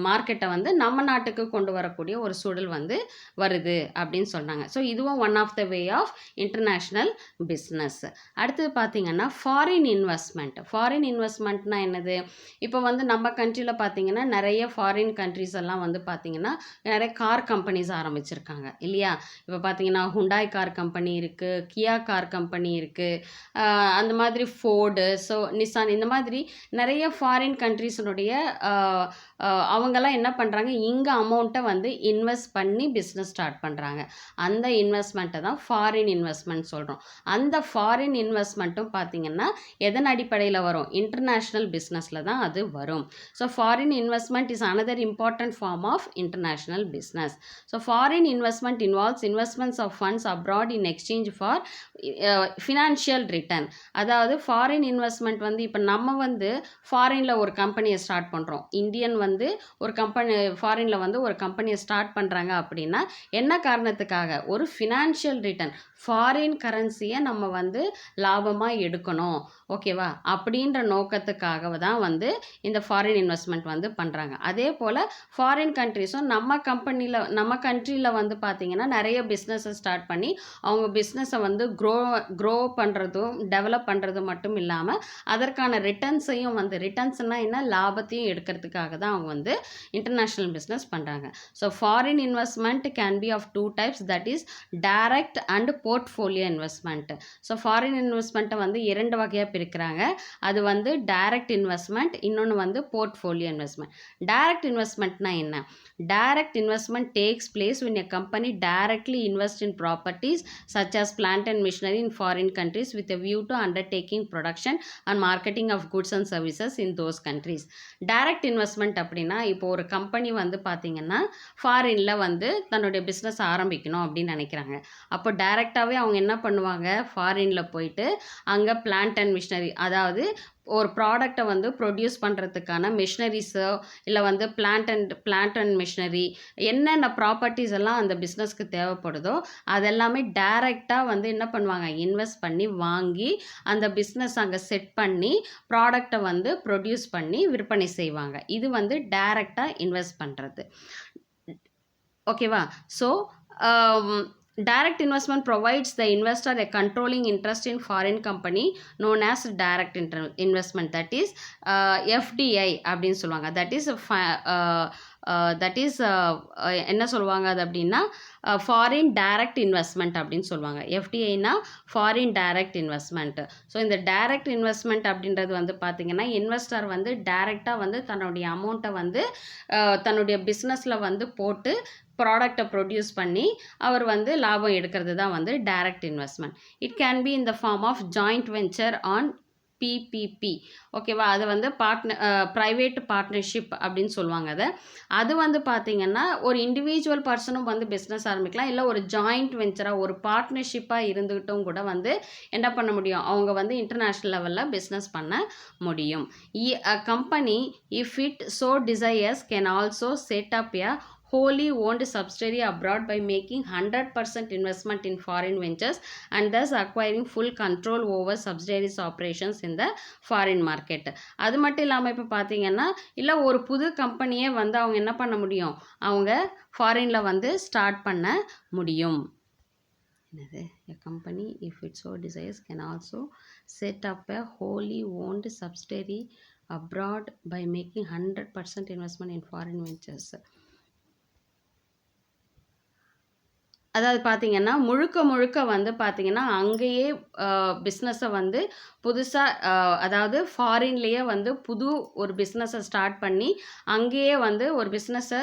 மார்க்கெட்டை வந்து நம்ம நாட்டுக்கு கொண்டு வரக்கூடிய ஒரு சூழல் வந்து வருது அப்படின்னு சொன்னாங்க. ஸோ இதுவும் one of the way of international business. அடுத்தது பார்த்தீங்கன்னா ஃபாரின் இன்வெஸ்ட்மெண்ட். ஃபாரின் இன்வெஸ்ட்மெண்ட்னா என்னது? இப்போ வந்து நம்ம கண்ட்ரியில் பார்த்தீங்கன்னா நிறைய ஃபாரின் கண்ட்ரிஸ் எல்லாம் வந்து பார்த்தீங்கன்னா நிறைய கார் கம்பெனிஸ் ஆரம்பிச்சிருக்காங்க இல்லையா? இப்போ பார்த்தீங்கன்னா ஹுண்டாய் கார் கம்பெனி இருக்குது, கியா கார் கம்பெனி இருக்குது, அந்த மாதிரி ஃபோர்டு, ஸோ நிசான், இந்த மாதிரி நிறைய ஃபாரின் கண்ட்ரீஸினுடைய அவங்கெல்லாம் என்ன பண்ணுறாங்க, இங்கே அமௌண்ட்டை வந்து இன்வெஸ்ட் பண்ணி பிஸ்னஸ் ஸ்டார்ட் பண்ணுறாங்க. அந்த இன்வெஸ்ட்மெண்ட்டை தான் ஃபாரின் இன்வெஸ்ட்மெண்ட் சொல்கிறோம். அந்த ஃபாரின் இன்வெஸ்ட்மெண்ட்டும் பார்த்தீங்கன்னா எதன் அடிப்படையில் வரும், இன்டர்நேஷ்னல் பிஸ்னஸில் தான் அது வரும். So foreign investment is another important form of international business. So foreign investment involves investments of funds abroad in exchange for financial return. அதாவது ஃபாரின் இன்வெஸ்ட்மெண்ட் வந்து இப்போ நம்ம வந்து ஃபாரினில் ஒரு கம்பெனியை ஸ்டார்ட் பண்ணுறோம், இந்தியன் வந்து ஒரு கம்பெனி ஃபாரினில் வந்து ஒரு கம்பெனியை ஸ்டார்ட் பண்ணுறாங்க அப்படின்னா என்ன காரணத்துக்காக, ஒரு ஃபினான்ஷியல் ரிட்டர்ன், ஃபாரின் கரன்சியை நம்ம வந்து லாபமாக எடுக்கணும், ஓகேவா, அப்படின்ற நோக்கத்துக்காக தான் வந்து இந்த ஃபாரின் இன்வெஸ்ட்மெண்ட் வந்து பண்ணுறாங்க. அதே போல் ஃபாரின் கண்ட்ரிஸும் நம்ம கண்ட்ரியில் வந்து பார்த்திங்கன்னா நிறைய பிஸ்னஸை ஸ்டார்ட் பண்ணி அவங்க பிஸ்னஸை வந்து க்ரோ பண்ணுறதும் டெவலப் பண்ணுறதும் மட்டும் இல்லாமல் அதற்கான ரிட்டர்ன்ஸையும் வந்து, ரிட்டர்ன்ஸ்னால் என்ன, லாபத்தையும் எடுக்கிறதுக்காக தான் அவங்க வந்து இன்டர்நேஷ்னல் பிஸ்னஸ் பண்ணுறாங்க. So foreign investment can be of 2 types, that is direct and portfolio investment. So foreign இன்வெஸ்ட்மெண்ட்டை வந்து 2 வகையாக பிரிக்கிறாங்க. அது வந்து டைரக்ட் இன்வெஸ்ட்மெண்ட், இன்னொன்று வந்து போர்ட்ஃபோலியோ இன்வெஸ்ட்மெண்ட். டைரக்ட் இன்வெஸ்ட்மெண்ட்னா என்ன? Direct investment takes place when a company directly invest in properties such as plant and machinery in foreign countries with a view to undertaking production and marketing of goods and services in those countries. Direct investment அப்படின்னா இப்போ ஒரு company வந்து பார்த்தீங்கன்னா ஃபாரினில் வந்து தன்னுடைய business ஆரம்பிக்கணும் அப்படின்னு நினைக்கிறாங்க. அப்போ டைரெக்டாகவே அவங்க என்ன பண்ணுவாங்க, ஃபாரினில் போயிட்டு அங்கே பிளான்ட் அண்ட் மிஷினரி, அதாவது ஒரு ப்ராடக்டை வந்து ப்ரொடியூஸ் பண்ணுறதுக்கான மிஷினரிஸோ இல்லை வந்து பிளான்ட் அண்ட் மிஷினரி என்னென்ன ப்ராப்பர்ட்டிஸ் எல்லாம் அந்த பிஸ்னஸ்க்கு தேவைப்படுதோ அதெல்லாமே டைரெக்டாக வந்து என்ன பண்ணுவாங்க, இன்வெஸ்ட் பண்ணி வாங்கி அந்த பிஸ்னஸ் அங்கே செட் பண்ணி ப்ராடக்டை வந்து ப்ரொடியூஸ் பண்ணி விற்பனை செய்வாங்க. இது வந்து டைரெக்டாக இன்வெஸ்ட் பண்ணுறது. ஓகேவா? So direct investment provides the investor a controlling interest in foreign company known as direct investment, that is FDI அப்படின்னு சொல்லுவாங்க. that is என்ன சொல்லுவாங்க அது அப்படின்னா ஃபாரின் டைரக்ட் இன்வெஸ்ட்மெண்ட் அப்படின்னு சொல்லுவாங்க. எஃப்டிஐனா ஃபாரின் டைரக்ட் இன்வெஸ்ட்மெண்ட். ஸோ இந்த டைரக்ட் இன்வெஸ்ட்மெண்ட் அப்படின்றது வந்து பார்த்திங்கன்னா இன்வெஸ்டர் வந்து டைரெக்டாக வந்து தன்னுடைய அமௌண்ட்டை வந்து தன்னுடைய பிஸ்னஸில் வந்து போட்டு ப்ராடக்டை ப்ரொடியூஸ் பண்ணி அவர் வந்து லாபம் எடுக்கிறது தான் வந்து direct investment. It can be in the form of joint venture on PPP, ஓகேவா? அது வந்து ப்ரைவேட் பார்ட்னர்ஷிப் அப்படின்னு சொல்லுவாங்க. அது வந்து பார்த்திங்கன்னா ஒரு இண்டிவிஜுவல் பர்சனும் வந்து பிஸ்னஸ் ஆரம்பிக்கலாம், இல்லை ஒரு ஜாயிண்ட் வெஞ்சராக ஒரு பார்ட்னர்ஷிப்பாக இருந்துக்கிட்டும் கூட வந்து என்ன பண்ண முடியும், அவங்க வந்து இன்டர்நேஷ்னல் லெவலில் பிஸ்னஸ் பண்ண முடியும். Company if it so desires can also set up a wholly owned subsidiary abroad by making 100% investment in foreign ventures and thus acquiring full control over subsidiaries operations in the foreign market. அது மட்டும் இல்லாமல் இப்போ பார்த்தீங்கன்னா இல்லை ஒரு புது கம்பெனியே வந்து அவங்க என்ன பண்ண முடியும், அவங்க ஃபாரினில் வந்து ஸ்டார்ட் பண்ண முடியும். என்னது, a company if it so desires can also set up a wholly owned subsidiary abroad by making 100% investment in foreign ventures. அதாவது பார்த்தீங்கன்னா, முழுக்க முழுக்க வந்து பார்த்தீங்கன்னா, அங்கேயே பிஸ்னஸை வந்து புதுசாக அதாவது ஃபாரின்லேயே வந்து புது ஒரு பிஸ்னஸை ஸ்டார்ட் பண்ணி, அங்கேயே வந்து ஒரு பிஸ்னஸை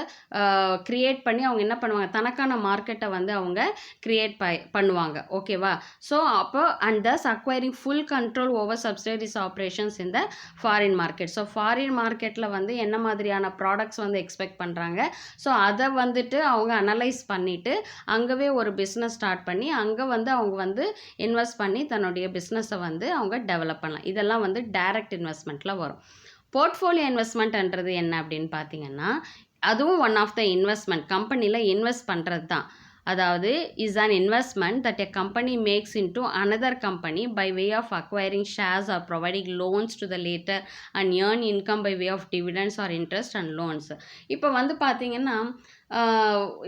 கிரியேட் பண்ணி அவங்க என்ன பண்ணுவாங்க, தனக்கான மார்க்கெட்டை வந்து அவங்க கிரியேட் பண்ணுவாங்க. ஓகேவா? ஸோ அப்போ and thus acquiring full control over subsidiaries operations இந்த ஃபாரின் மார்க்கெட். ஸோ ஃபாரின் மார்க்கெட்டில் வந்து என்ன மாதிரியான ப்ராடக்ட்ஸ் வந்து எக்ஸ்பெக்ட் பண்ணுறாங்க, ஸோ அதை வந்துட்டு அவங்க அனலைஸ் பண்ணிவிட்டு அங்கவே ஒரு பிஸ்னஸ் ஸ்டார்ட் பண்ணி அங்கே வந்து அவங்க வந்து இன்வெஸ்ட் பண்ணி தன்னுடைய பிஸ்னஸை வந்து அவங்க டெவலப் பண்ணலாம். இதெல்லாம் வந்து டைரக்ட் இன்வெஸ்ட்மெண்ட்டில் வரும். போர்ட்ஃபோலியோ இன்வெஸ்ட்மெண்ட்ன்றது என்ன அப்படின்னு பார்த்தீங்கன்னா, அதுவும் ஒன் ஆஃப் த இன்வெஸ்ட்மெண்ட். கம்பெனியில் இன்வெஸ்ட் பண்ணுறது தான். அதாவது is an investment that a company makes into another company by way of acquiring shares or providing loans to the later and earn income by way of dividends or interest and loans. இப்போ வந்து பார்த்தீங்கன்னா,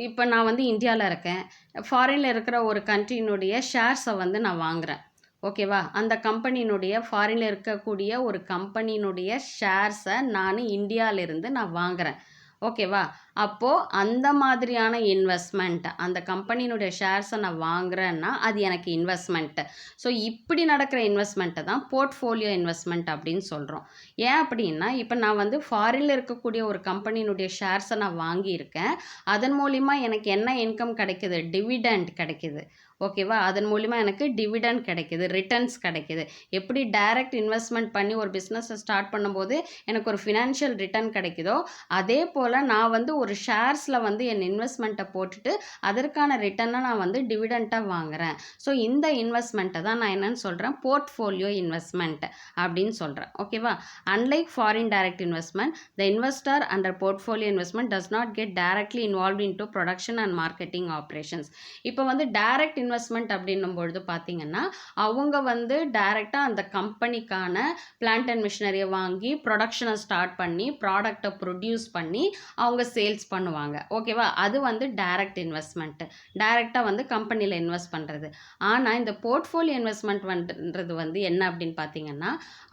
இப்போ நான் வந்து இந்தியாவில் இருக்கேன். ஃபாரினில் இருக்கிற ஒரு கண்ட்ரியினுடைய ஷேர்ஸை வந்து நான் வாங்குகிறேன். ஓகேவா? அந்த கம்பெனியினுடைய ஃபாரினில் இருக்கக்கூடிய ஒரு கம்பெனியினுடைய ஷேர்ஸை நான் இந்தியாவிலிருந்து நான் வாங்குகிறேன். ஓகேவா? அப்போது அந்த மாதிரியான இன்வெஸ்ட்மெண்ட், அந்த கம்பெனியினுடைய ஷேர்ஸை நான் வாங்குறேன்னா அது எனக்கு இன்வெஸ்ட்மெண்ட்டு. ஸோ இப்படி நடக்கிற இன்வெஸ்ட்மெண்ட்டை தான் போர்ட்ஃபோலியோ இன்வெஸ்ட்மெண்ட் அப்படின்னு சொல்கிறோம். ஏன் அப்படின்னா, இப்போ நான் வந்து ஃபாரினில் இருக்கக்கூடிய ஒரு கம்பெனியினுடைய ஷேர்ஸை நான் வாங்கியிருக்கேன். அதன் மூலிமா எனக்கு என்ன இன்கம் கிடைக்குது? டிவிடெண்ட் கிடைக்குது. ஓகேவா? அதன் மூலிமா எனக்கு டிவிடெண்ட் கிடைக்குது, ரிட்டர்ன்ஸ் கிடைக்குது. எப்படி டைரக்ட் இன்வெஸ்ட்மெண்ட் பண்ணி ஒரு பிஸ்னஸை ஸ்டார்ட் பண்ணும்போது எனக்கு ஒரு ஃபினான்ஷியல் ரிட்டர்ன் கிடைக்குதோ, அதே போல் நான் வந்து ஒரு ஷேர்ஸில் வந்து என் இன்வெஸ்ட்மெண்ட்டை போட்டுட்டு அதற்கான ரிட்டர்னை நான் வந்து டிவிடெண்ட்டாக வாங்குகிறேன். ஸோ இந்த இன்வெஸ்ட்மெண்ட்டை தான் நான் என்னன்னு சொல்கிறேன், போர்ட்ஃபோலியோ இன்வெஸ்ட்மெண்ட் அப்படின்னு சொல்கிறேன். ஓகேவா? Unlike foreign direct investment, the investor under portfolio investment does not get directly involve in to production and marketing operations. இப்போ வந்து டைரக்ட் இன்வெஸ்ட்மெண்ட் அப்படின்னும் பொழுது பார்த்தீங்கன்னா, அவங்க வந்து டைரெக்டாக அந்த கம்பெனிக்கான பிளான்ட் அண்ட் மிஷினரியை வாங்கி ப்ரொடக்ஷனை ஸ்டார்ட் பண்ணி ப்ராடக்டை ப்ரொடியூஸ் பண்ணி அவங்க சேல்ஸ் பண்ணுவாங்க. ஓகேவா? அது வந்து டைரக்ட் இன்வெஸ்ட்மெண்ட்டு, டைரெக்டாக வந்து கம்பெனியில் இன்வெஸ்ட் பண்ணுறது. ஆனால் இந்த போர்ட்ஃபோலியோ இன்வெஸ்ட்மெண்ட்ன்றது வந்து என்ன அப்படின்னு பார்த்தீங்கன்னா,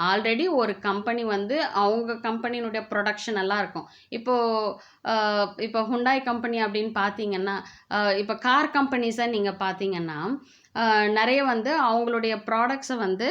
ஆல்ரெடி ஒரு கம்பெனி வந்து அவங்க கம்பெனியினுடைய ப்ரொடக்ஷன் எல்லாம் இருக்கும். இப்போ ஹுண்டாய் கம்பெனி அப்படின்னு பார்த்தீங்கன்னா, இப்போ கார் கம்பெனிஸை நீங்கள் பார்த்தீங்கன்னா, நிறைய வந்து அவங்களுடைய ப்ராடக்ட்ஸை வந்து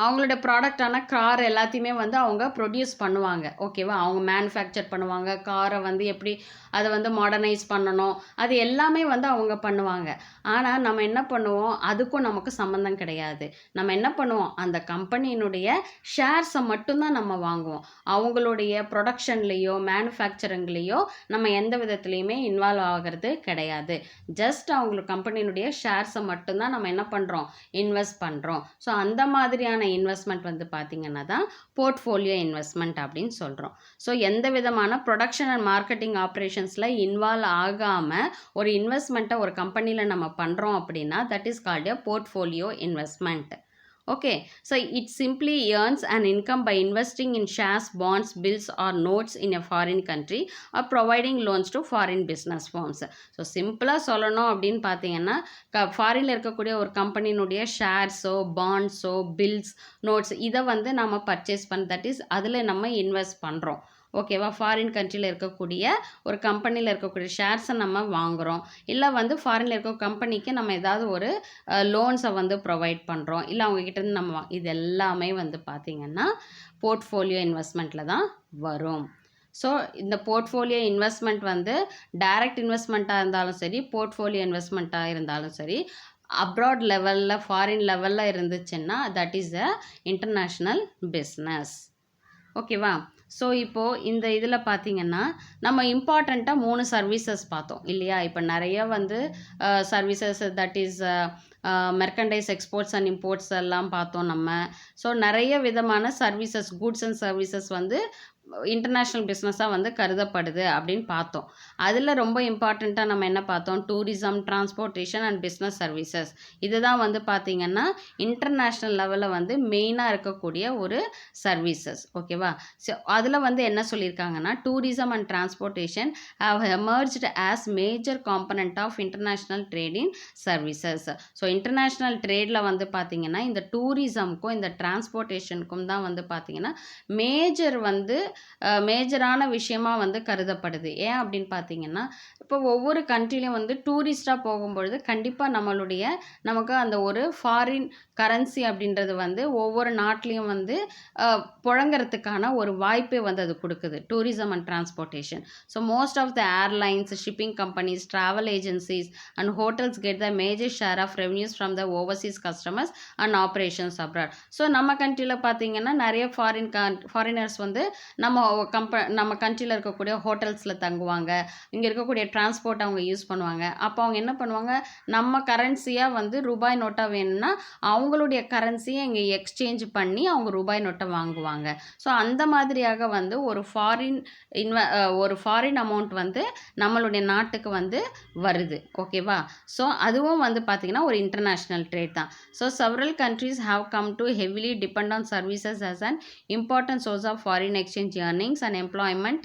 அவங்களோட ப்ராடக்டான கார் எல்லாத்தையுமே வந்து அவங்க ப்ரொடியூஸ் பண்ணுவாங்க. ஓகேவா? அவங்க மேனுஃபேக்சர் பண்ணுவாங்க. காரை வந்து எப்படி அதை வந்து மாடர்னைஸ் பண்ணணும், அது எல்லாமே வந்து அவங்க பண்ணுவாங்க. ஆனால் நம்ம என்ன பண்ணுவோம், அதுக்கும் நமக்கு சம்மந்தம் கிடையாது. நம்ம என்ன பண்ணுவோம், அந்த கம்பெனியினுடைய ஷேர்ஸை மட்டும்தான் நம்ம வாங்குவோம். அவங்களுடைய ப்ரொடக்ஷன்லேயோ மேனுஃபேக்சரிங்லேயோ நம்ம எந்த விதத்துலேயுமே இன்வால்வ் ஆகிறது கிடையாது. ஜஸ்ட் அவங்களுக்கு கம்பெனியினுடைய ஷேர்ஸை மட்டும்தான் நம்ம என்ன பண்ணுறோம், இன்வெஸ்ட் பண்ணுறோம். ஸோ அந்த மாதிரியான இன்வெஸ்ட்மெண்ட் வந்து பார்த்தீங்கன்னா தான் போர்ட்ஃபோலியோ இன்வெஸ்ட்மெண்ட் அப்படின்னு சொல்கிறோம். ஸோ எந்த விதமான ப்ரொடக்ஷன் அண்ட் மார்க்கெட்டிங் ஆப்ரேஷன்ஸில் இன்வால்வ் ஆகாமல் ஒரு இன்வெஸ்ட்மெண்ட்டை ஒரு கம்பெனியில் நம்ம பண்ணுறோம் அப்படின்னா that is called a portfolio investment. Okay, so it simply earns an income by investing in shares, bonds, bills or notes in a foreign country or providing loans to foreign business firms. So சிம்பிளாக சொல்லணும் அப்படின்னு பார்த்தீங்கன்னா, ஃபாரினில் இருக்கக்கூடிய ஒரு கம்பெனியினுடைய ஷேர்ஸோ பாண்ட்ஸோ bills notes இதை வந்து நம்ம பர்ச்சேஸ் பண்ண, தட் இஸ் அதில் நம்ம இன்வெஸ்ட் பண்ணுறோம். ஓகேவா? ஃபாரின் கண்ட்ரியில் இருக்கக்கூடிய ஒரு கம்பெனியில் இருக்கக்கூடிய ஷேர்ஸை நம்ம வாங்குகிறோம். இல்லை வந்து ஃபாரினில் இருக்க கம்பெனிக்கு நம்ம ஏதாவது ஒரு லோன்ஸை வந்து ப்ரொவைட் பண்ணுறோம். இல்லை அவங்கக்கிட்டேருந்து நம்ம இது எல்லாமே வந்து பார்த்திங்கன்னா போர்ட்ஃபோலியோ இன்வெஸ்ட்மெண்ட்டில் தான் வரும். ஸோ இந்த போர்ட்ஃபோலியோ இன்வெஸ்ட்மெண்ட் வந்து டைரக்ட் இன்வெஸ்ட்மெண்ட்டாக இருந்தாலும் சரி, போர்ட்ஃபோலியோ இன்வெஸ்ட்மெண்ட்டாக இருந்தாலும் சரி, அப்ராட் லெவலில் ஃபாரின் லெவலில் இருந்துச்சுன்னா that is a international business. ஓகேவா? ஸோ இப்போது இந்த இதில் பார்த்திங்கன்னா நம்ம இம்பார்ட்டண்ட்டாக 3 சர்வீசஸ் பார்த்தோம் இல்லையா? இப்போ நிறைய வந்து services that is merchandise exports and imports எல்லாம் பார்த்தோம் நம்ம. ஸோ நிறைய விதமான சர்வீசஸ், கூட்ஸ் அண்ட் சர்வீசஸ் வந்து இன்டர்நேஷ்னல் பிஸ்னஸாக வந்து கருதப்படுது அப்படின்னு பார்த்தோம். அதில் ரொம்ப இம்பார்ட்டண்ட்டாக நம்ம என்ன பார்த்தோம், tourism, transportation and business services. இதுதான் வந்து பார்த்திங்கன்னா இன்டர்நேஷ்னல் லெவலில் வந்து மெயினாக இருக்கக்கூடிய ஒரு சர்வீசஸ். ஓகேவா? ஸோ அதில் வந்து என்ன சொல்லியிருக்காங்கன்னா, tourism and transportation have emerged as major component of international trading services. So international ட்ரேடில் வந்து பார்த்திங்கன்னா இந்த டூரிசம்க்கும் இந்த டிரான்ஸ்போர்ட்டேஷனுக்கும் தான் வந்து பார்த்திங்கன்னா மேஜர் வந்து மேஜரான விஷயமா வந்து கருதப்படுது. ஏன் அப்படின்னு பார்த்தீங்கன்னா, இப்போ ஒவ்வொரு கண்ட்ரிலையும் வந்து டூரிஸ்ட்டாக போகும்பொழுது கண்டிப்பாக நமக்கு அந்த ஒரு ஃபாரின் கரன்சி அப்படின்றது வந்து ஒவ்வொரு நாட்டிலையும் வந்து புழங்குறதுக்கான ஒரு வாய்ப்பை வந்து அது கொடுக்குது. Tourism and transportation. So most of the airlines, shipping companies, travel agencies and hotels get the major share of revenues from the overseas customers and operations abroad. So நம்ம கண்ட்ரியில் பார்த்தீங்கன்னா நிறைய ஃபாரினர்ஸ் வந்து நம்ம கண்ட்ரியில் இருக்கக்கூடிய ஹோட்டல்ஸில் தங்குவாங்க. இங்கே இருக்கக்கூடிய டிரான்ஸ்போர்ட் அவங்க யூஸ் பண்ணுவாங்க. அப்போ அவங்க என்ன பண்ணுவாங்க, நம்ம கரன்சியாக வந்து ரூபாய் நோட்டாக வேணும்னா அவங்களுடைய கரன்சியை இங்கே எக்ஸ்சேஞ்ச் பண்ணி அவங்க ரூபாய் நோட்டை வாங்குவாங்க. ஸோ அந்த மாதிரியாக வந்து ஒரு ஃபாரின் அமௌண்ட் வந்து நம்மளுடைய நாட்டுக்கு வந்து வருது. ஓகேவா? ஸோ அதுவும் வந்து பார்த்திங்கன்னா ஒரு இன்டர்நேஷ்னல் ட்ரேட் தான். So several countries have come to heavily depend on services as an important source of foreign exchange earnings and employment.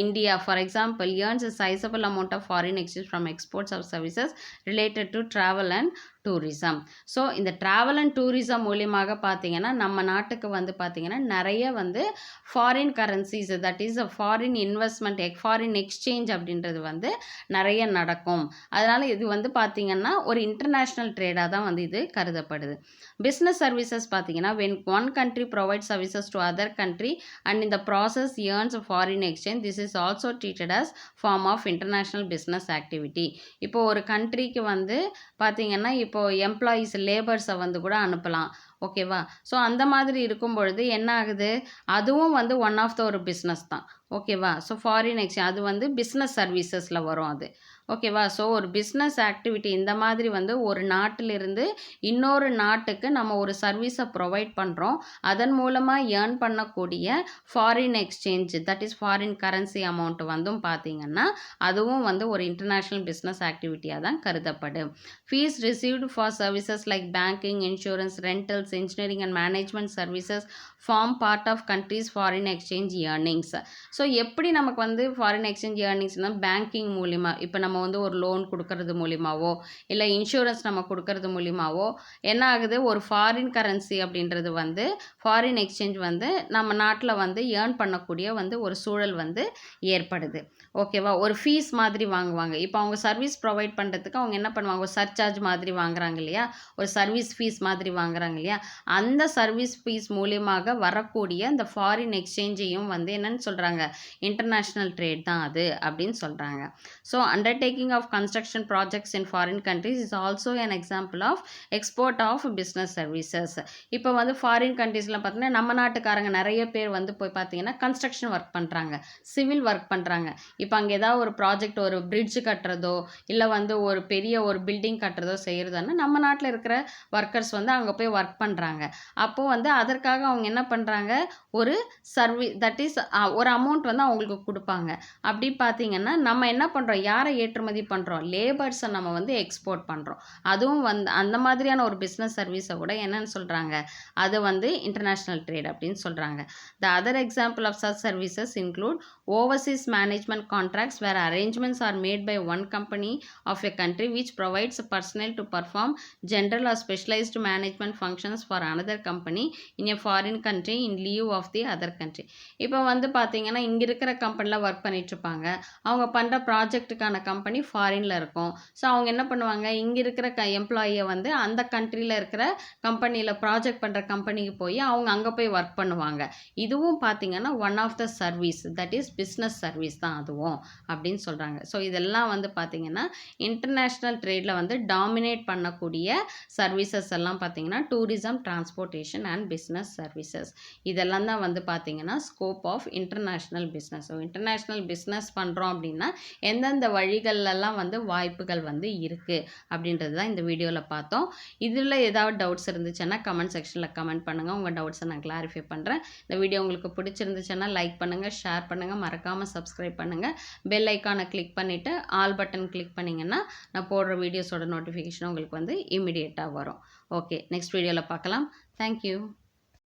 India, for example, earns a sizable amount of foreign exchange from exports of services related to travel and tourism. So இந்த travel and tourism மூலியமாக பார்த்தீங்கன்னா நம்ம நாட்டுக்கு வந்து பார்த்தீங்கன்னா நிறைய வந்து foreign currencies, that is foreign investment, foreign exchange அப்படின்றது வந்து நிறைய நடக்கும். அதனால் இது வந்து பார்த்தீங்கன்னா ஒரு இன்டர்நேஷ்னல் ட்ரேடாக தான் வந்து இது கருதப்படுது. பிஸ்னஸ் சர்வீசஸ் பார்த்தீங்கன்னா when one country provides services to other country and in the process earns foreign exchange, this is also treated as form of international business activity. இப்போ ஒரு கண்ட்ரிக்கு வந்து பார்த்தீங்கன்னா இப்போ எம்ப்ளாயீஸ் லேபர்ஸை வந்து கூட அனுப்பலாம். ஓகேவா? ஸோ அந்த மாதிரி இருக்கும் பொழுது என்ன ஆகுது, அதுவும் வந்து ஒன் ஆஃப் த ஒரு பிஸ்னஸ் தான். ஓகேவா? ஸோ ஃபாரின் எக்ஸ்சேஞ்ச் அது வந்து பிஸ்னஸ் சர்வீசஸில் வரும் அது. ஓகேவா? ஸோ ஒரு பிஸ்னஸ் ஆக்டிவிட்டி இந்த மாதிரி வந்து ஒரு நாட்டிலிருந்து இன்னொரு நாட்டுக்கு நம்ம ஒரு சர்வீஸை ப்ரொவைட் பண்ணுறோம். அதன் மூலமாக ஏர்ன் பண்ணக்கூடிய foreign exchange, that is foreign currency amount வந்தும் பார்த்தீங்கன்னா அதுவும் வந்து ஒரு இன்டர்நேஷ்னல் பிஸ்னஸ் ஆக்டிவிட்டியாக தான் கருதப்படும். Fees received for services like banking, insurance, rentals, engineering and management services form part of countries foreign exchange earnings. So எப்படி நமக்கு வந்து ஃபாரின் எக்ஸ்சேஞ்ச் ஏர்னிங்ஸ்னால் பேங்கிங் மூலிமா, இப்போ நம்ம வந்து ஒரு லோன் கொடுக்கறது மூலிமாவோ இல்லை இன்சூரன்ஸ் நம்ம கொடுக்கறது மூலிமாவோ என்ன ஆகுது, ஒரு ஃபாரின் கரன்சி அப்படின்றது வந்து ஃபாரின் எக்ஸ்சேஞ்ச் வந்து நம்ம நாட்டில் வந்து ஏர்ன் பண்ணக்கூடிய வந்து ஒரு சூழல் வந்து ஏற்படுது. ஓகேவா? ஒரு ஃபீஸ் மாதிரி வாங்குவாங்க. இப்போ அவங்க சர்வீஸ் ப்ரொவைட் பண்ணுறதுக்கு அவங்க என்ன பண்ணுவாங்க, ஒரு சர்சார்ஜ் மாதிரி வாங்குறாங்க இல்லையா, ஒரு சர்வீஸ் ஃபீஸ் மாதிரி வாங்குறாங்க இல்லையா, அந்த சர்வீஸ் ஃபீஸ் மூலியமாக வரக்கூடிய அந்த ஃபாரின் எக்ஸ்சேஞ்சையும் வந்து என்னன்னு சொல்கிறாங்க, இன்டர்நேஷ்னல் ட்ரேட் தான் அது அப்படின்னு சொல்கிறாங்க. So undertaking of construction projects in foreign countries is also an example of export of business services. இப்போ வந்து ஃபாரின் கண்ட்ரீஸில் பார்த்தீங்கன்னா நம்ம நாட்டுக்காரங்க நிறைய பேர் வந்து போய் பார்த்தீங்கன்னா கன்ஸ்ட்ரக்ஷன் ஒர்க் பண்ணுறாங்க, சிவில் ஒர்க் பண்ணுறாங்க. இப்போ அங்கே ஏதாவது ஒரு ப்ராஜெக்ட், ஒரு பிரிட்ஜ் கட்டுறதோ இல்லை வந்து ஒரு பெரிய ஒரு பில்டிங் கட்டுறதோ செய்கிறதுன்னா நம்ம நாட்டில் இருக்கிற ஒர்க்கர்ஸ் வந்து அங்கே போய் ஒர்க் பண்ணுறாங்க. அப்போது வந்து அதற்காக அவங்க என்ன பண்ணுறாங்க, ஒரு தட் இஸ் ஒரு அமௌண்ட் வந்து அவங்களுக்கு கொடுப்பாங்க. அப்படி பார்த்தீங்கன்னா நம்ம என்ன பண்ணுறோம், யாரை ஏற்றுமதி பண்ணுறோம், லேபர்ஸை நம்ம வந்து எக்ஸ்போர்ட் பண்ணுறோம். அதுவும் வந்து அந்த மாதிரியான ஒரு பிஸ்னஸ் சர்வீஸை கூட என்னன்னு சொல்கிறாங்க, அது வந்து இன்டர்நேஷ்னல் ட்ரேட் அப்படின்னு சொல்கிறாங்க. The other example of such services include overseas management contracts where arrangements are made by one company of a country which provides personnel to perform general or specialized management functions for another company in a foreign country in lieu of the other country. இப்போ வந்து பார்த்தீங்கன்னா இங்கே இருக்கிற கம்பெனியில் work பண்ணிட்டு இருப்பாங்க, அவங்க பண்ணுற ப்ராஜெக்ட்டுக்கான கம்பெனி ஃபாரினில் இருக்கும். ஸோ அவங்க என்ன பண்ணுவாங்க, இங்கே இருக்கிற எம்ப்ளாயியை வந்து அந்த கண்ட்ரியில் இருக்கிற கம்பெனியில் ப்ராஜெக்ட் பண்ணுற கம்பெனிக்கு போய் அவங்க அங்கே போய் ஒர்க் பண்ணுவாங்க. இதுவும் பார்த்தீங்கன்னா one of the service, that is business service தான் அதுவும் அப்படின்னு சொல்கிறாங்க. ஸோ இதெல்லாம் வந்து பார்த்திங்கன்னா இன்டர்நேஷ்னல் ட்ரேடில் வந்து டாமினேட் பண்ணக்கூடிய சர்வீசஸ் எல்லாம் பார்த்திங்கன்னா tourism, transportation and business services. இதெல்லாம் தான் வந்து பார்த்திங்கன்னா scope of international business. So international business பண்ணுறோம் அப்படின்னா எந்தெந்த வழிகளெல்லாம் வந்து வாய்ப்புகள் வந்து இருக்குது அப்படின்றது தான் இந்த வீடியோவில் பார்த்தோம். இதில் ஏதாவது டவுட்ஸ் இருந்துச்சுன்னா கமெண்ட் செக்ஷனில் கமெண்ட் பண்ணுங்கள், உங்கள் டவுட்ஸை நான் கிளாரிஃபை பண்ணுறேன். இந்த வீடியோ உங்களுக்கு பிடிச்சிருந்துச்சுன்னா லைக் பண்ணுங்கள், ஷேர் பண்ணுங்கள், மறக்காமல் சப்ஸ்கிரைப் பண்ணுங்கள். பெல் ஐக்கானை கிளிக் பண்ணிவிட்டு ஆல் பட்டன் கிளிக் பண்ணிங்கன்னா நான் போடுற வீடியோஸோட நோட்டிஃபிகேஷன் உங்களுக்கு வந்து இமிடியேட்டாக வரும். ஓகே, நெக்ஸ்ட் வீடியோவில் பார்க்கலாம். தேங்க்யூ.